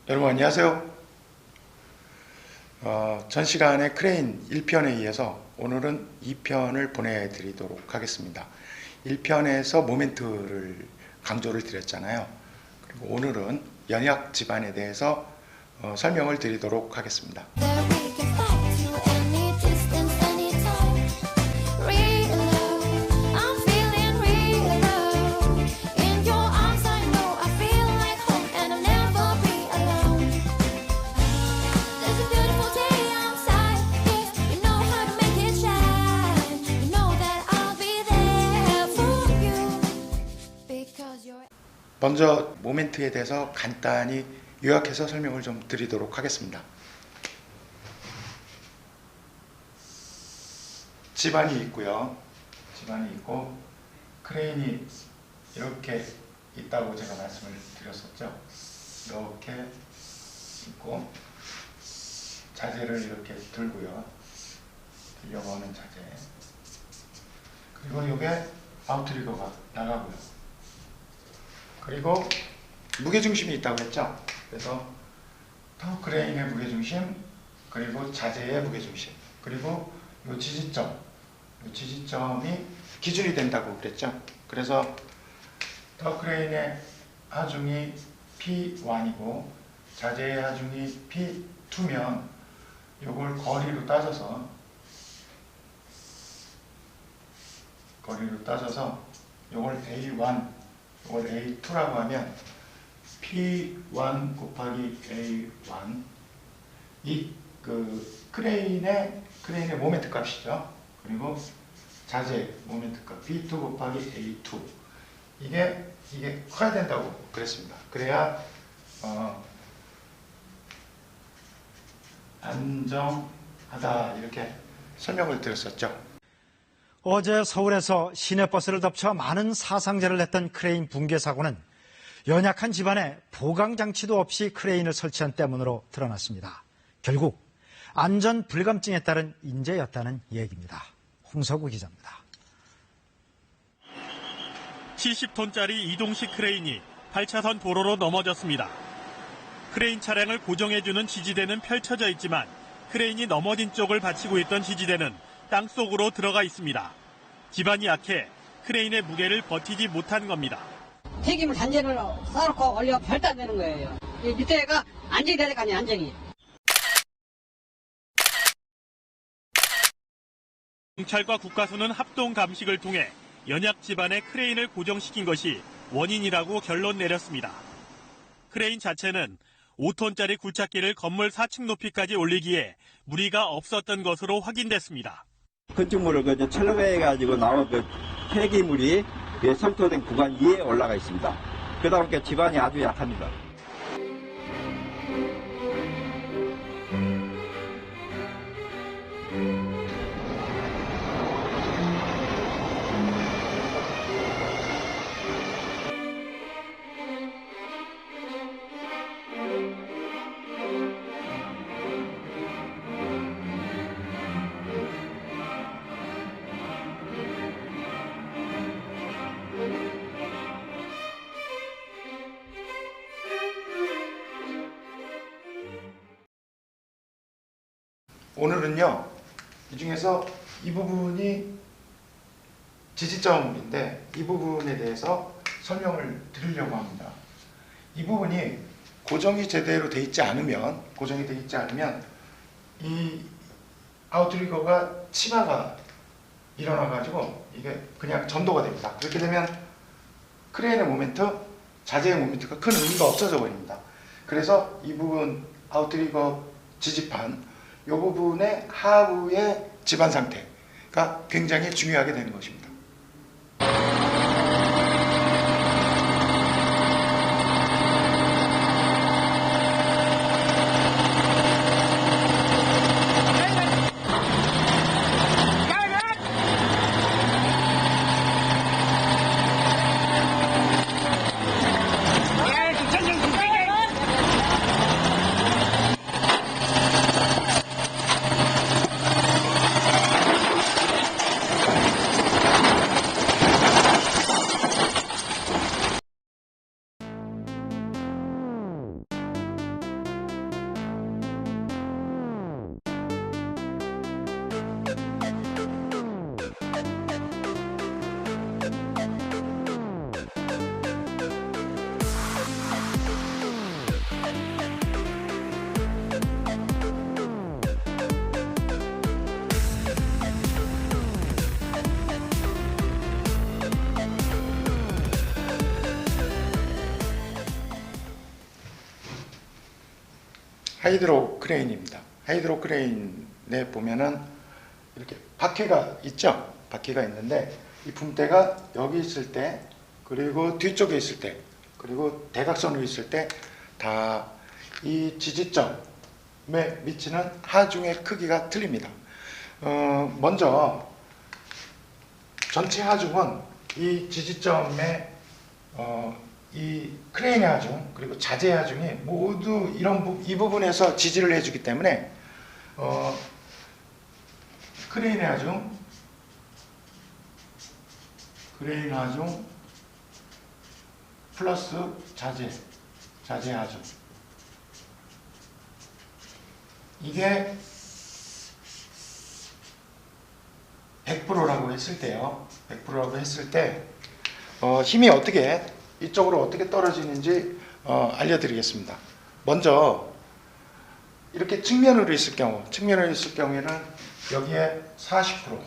여러분 안녕하세요. 전 시간에 크레인 1편에 이어서 오늘은 2편을 보내드리도록 하겠습니다. 1편에서 모멘트를 강조를 드렸잖아요. 그리고 오늘은 연약 집안에 대해서 설명을 드리도록 하겠습니다. 먼저 모멘트에 대해서 간단히 요약해서 설명을 좀 드리도록 하겠습니다. 집안이 있고요. 집안이 있고 크레인이 이렇게 있다고 제가 말씀을 드렸었죠. 이렇게 있고 자재를 이렇게 들고요. 들려고 하는 자재. 그리고 이게 아웃트리거가 나가고요. 그리고 무게중심이 있다고 했죠. 그래서 타워 크레인의 무게중심, 그리고 자재의 무게중심, 그리고 이 지지점, 이 지지점이 기준이 된다고 그랬죠. 그래서 타워 크레인의 하중이 P1이고 자재의 하중이 P2면 이걸 거리로 따져서 이걸 A1 이걸 A2라고 하면 P1 곱하기 A1 이 크레인의 모멘트 값이죠. 그리고 자재 모멘트 값 P2 곱하기 A2 이게 커야 된다고 그랬습니다. 그래야 안정하다 이렇게 설명을 드렸었죠. 어제 서울에서 시내버스를 덮쳐 많은 사상자를 냈던 크레인 붕괴 사고는 연약한 집안에 보강장치도 없이 크레인을 설치한 때문으로 드러났습니다. 결국 안전 불감증에 따른 인재였다는 얘기입니다. 홍서구 기자입니다. 70톤짜리 이동식 크레인이 8차선 도로로 넘어졌습니다. 크레인 차량을 고정해주는 지지대는 펼쳐져 있지만 크레인이 넘어진 쪽을 받치고 있던 지지대는 땅속으로 들어가 있습니다. 집안이 약해 크레인의 무게를 버티지 못한 겁니다. 폐기물 단지를 쌓아놓고 올려 별단되는 거예요. 이 밑에가 안정이 되니까 안정이. 경찰과 국가수는 합동 감식을 통해 연약 집안에 크레인을 고정시킨 것이 원인이라고 결론 내렸습니다. 크레인 자체는 5톤짜리 굴착기를 건물 4층 높이까지 올리기에 무리가 없었던 것으로 확인됐습니다. 건축물을 철거해가지고 나온 폐기물이 성토된 구간 위에 올라가 있습니다. 그러다 보니까 집안이 아주 약합니다. 오늘은요, 이 중에서 이 부분이 지지점인데 이 부분에 대해서 설명을 드리려고 합니다. 이 부분이 고정이 제대로 돼 있지 않으면 이 아웃트리거가 치마가 일어나가지고 이게 그냥 전도가 됩니다. 그렇게 되면 크레인의 모멘트, 자재의 모멘트가 큰 의미가 없어져 버립니다. 그래서 이 부분 아웃트리거 지지판 이 부분의 하부의 집안 상태가 굉장히 중요하게 되는 것입니다. 하이드로 크레인입니다. 하이드로 크레인에 보면은 이렇게 바퀴가 있죠. 바퀴가 있는데 이 붐대가 여기 있을 때, 그리고 뒤쪽에 있을 때, 그리고 대각선으로 있을 때 다 이 지지점에 미치는 하중의 크기가 틀립니다. 먼저 전체 하중은 이 지지점에 이 크레인의 하중 그리고 자재의 하중이 모두 이 부분에서 지지를 해주기 때문에 크레인의 하중 플러스 자재 하중, 이게 100%라고 했을 때요. 100%라고 했을 때 힘이 어떻게 이쪽으로 어떻게 떨어지는지 알려드리겠습니다. 먼저 이렇게 측면으로 있을 경우에는 여기에 40%,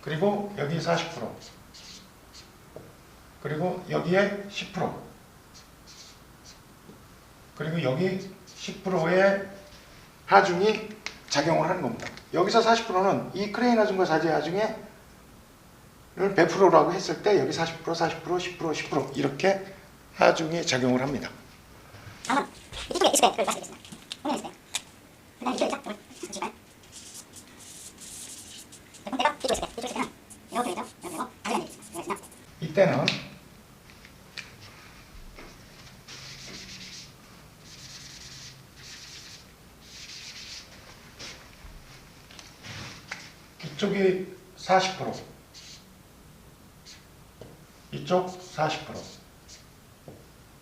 그리고 여기 40%, 그리고 여기에 10%, 그리고 여기 10%의 하중이 작용을 하는 겁니다. 여기서 40%는 이 크레인 하중과 자재 하중의 100%라고 했을 때 여기 40%, 40%, 10%, 10% 이렇게 하중이 작용을 합니다. 다음은 이쪽에 있을 때 다시 되겠습니다. 공연했을 때. 그 다음에 이쪽에 있죠? 잠시만요. pom대가 이쪽에 있을 때 이쪽에 있을 때는 이렇게 되죠? 이렇게 되고 다시 안 되겠습니다. 이때는 이쪽이 40%, 이쪽 40%,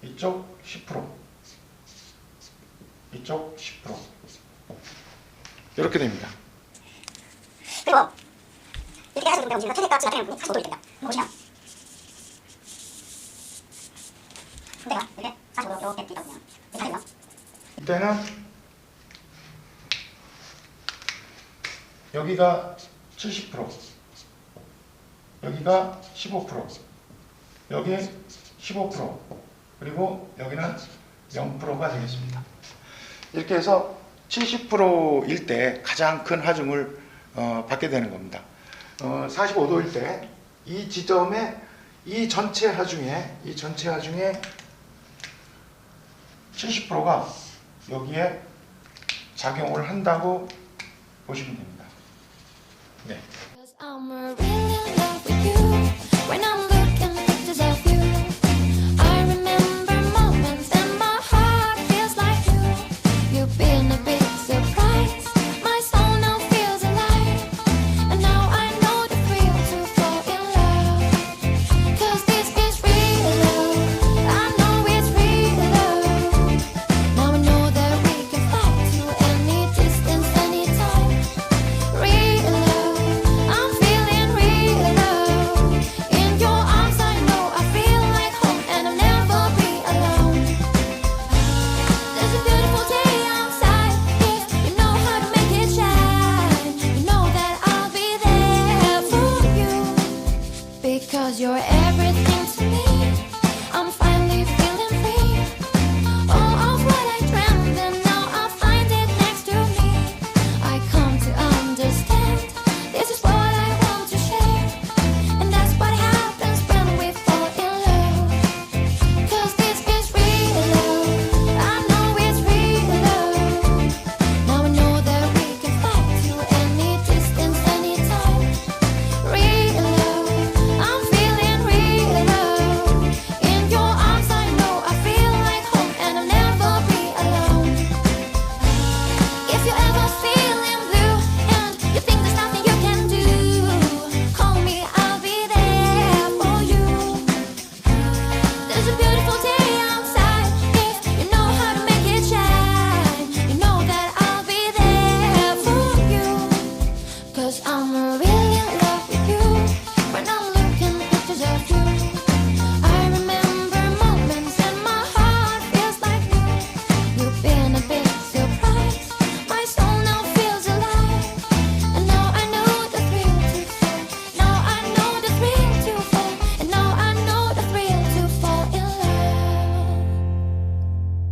이쪽 10%, 이쪽 10%, 이렇게 됩니다. 그리고 이렇게 해서 움직이면 최대값이 나타내는 부분이 45도일 때입니다. 보시면 pom대가 이렇게 45도 이렇게 있거든요. 이렇게 하고요. 이때는 여기가 70%, 여기가 15%, 여기 15%, 그리고 여기는 0%가 되겠습니다. 이렇게 해서 70%일 때 가장 큰 하중을 받게 되는 겁니다. 45도일 때 이 지점에 이 전체 하중에 70%가 여기에 작용을 한다고 보시면 됩니다. 네. I'm really in love with you. When I'm looking at pictures of you, I remember moments and my heart feels like you. You've been a big surprise. My soul now feels alive. And now I know the thrill to fall in love. 'Cause this is real love. I know it's real love. Now I know that we can fly to any distance, anytime. Real love. I'm feeling real love in your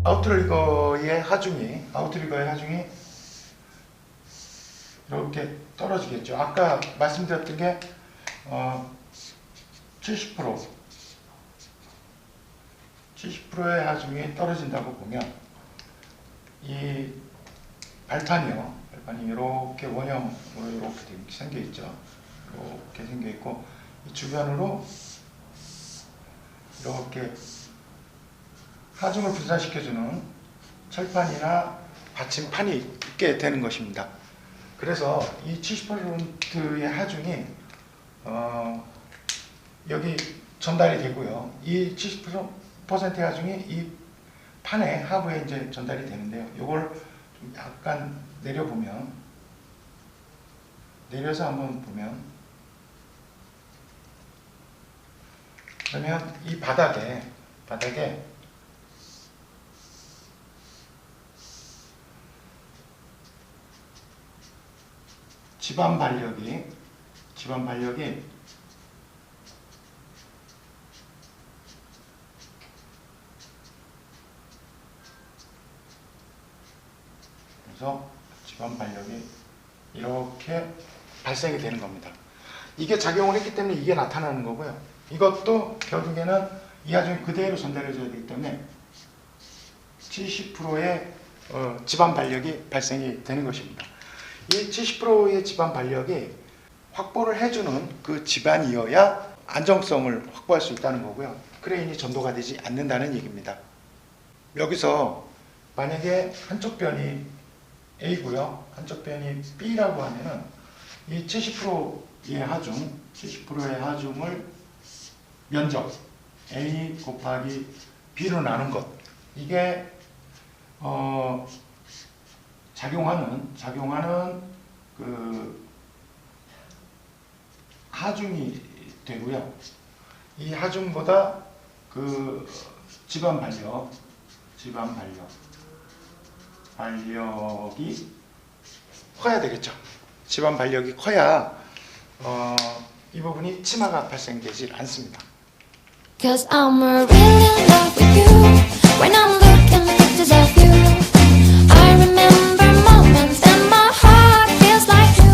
아웃트리거의 하중이 이렇게 떨어지겠죠. 아까 말씀드렸던 게 70%의 하중이 떨어진다고 보면 이 발판이 이렇게 원형으로 이렇게 생겨 있죠. 이렇게 생겨 있고 이 주변으로 이렇게 하중을 분산시켜주는 철판이나 받침판이 있게 되는 것입니다. 그래서 이 70%의 하중이 여기 전달이 되고요. 이 70%의 하중이 이 판의 하부에 이제 전달이 되는데요. 이걸 좀 약간 내려서 한번 보면, 그러면 이 바닥에 지반 반력이 그래서 지반 반력이 이렇게 발생이 되는 겁니다. 이게 작용을 했기 때문에 이게 나타나는 거고요. 이것도 결국에는 이 하중이 그대로 전달해줘야 되기 때문에 70%의 지반 반력이 발생이 되는 것입니다. 이 70%의 지반 반력이 확보를 해주는 그 지반이어야 안정성을 확보할 수 있다는 거고요. 크레인이 전도가 되지 않는다는 얘기입니다. 여기서 만약에 한쪽 변이 A고요, 한쪽 변이 B라고 하면은 이 70%의 하중을 면적 A 곱하기 B로 나눈 것, 이게 작용하는 그 하중이 되고요. 이 하중보다 그 지반 반력이 커야 되겠죠. 지반 반력이 커야 이 부분이 치마가 발생되지 않습니다. Cause I'm really in love with you. When I'm looking at pictures of you, I remember moments and my heart feels like you.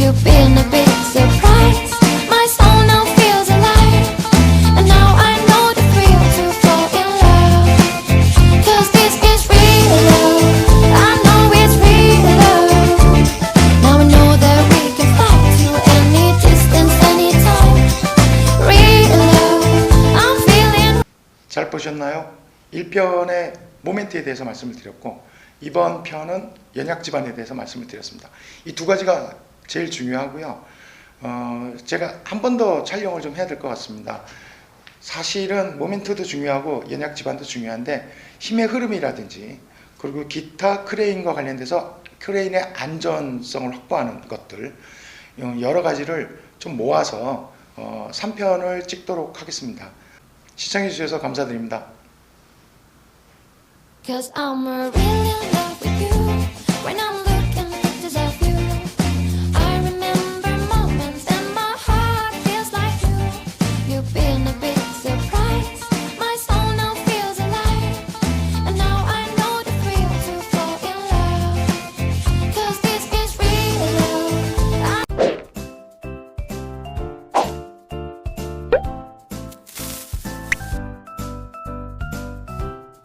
You've been a big surprise. My soul now feels alive. And now I know the thrill to fall in love. Cause this is real love. I know it's real love. Now I know that we can fly to any distance, anytime. Real love. I'm feeling. 잘 보셨나요? 1편의 모멘트에 대해서 말씀을 드렸고, 이번 편은 연약 지반에 대해서 말씀을 드렸습니다. 이 두 가지가 제일 중요하고요. 제가 한 번 더 촬영을 좀 해야 될 것 같습니다. 사실은 모멘트도 중요하고 연약 지반도 중요한데, 힘의 흐름이라든지 그리고 기타 크레인과 관련돼서 크레인의 안전성을 확보하는 것들, 여러 가지를 좀 모아서 3편을 찍도록 하겠습니다. 시청해 주셔서 감사드립니다. Cause I'm really in love with you. When I'm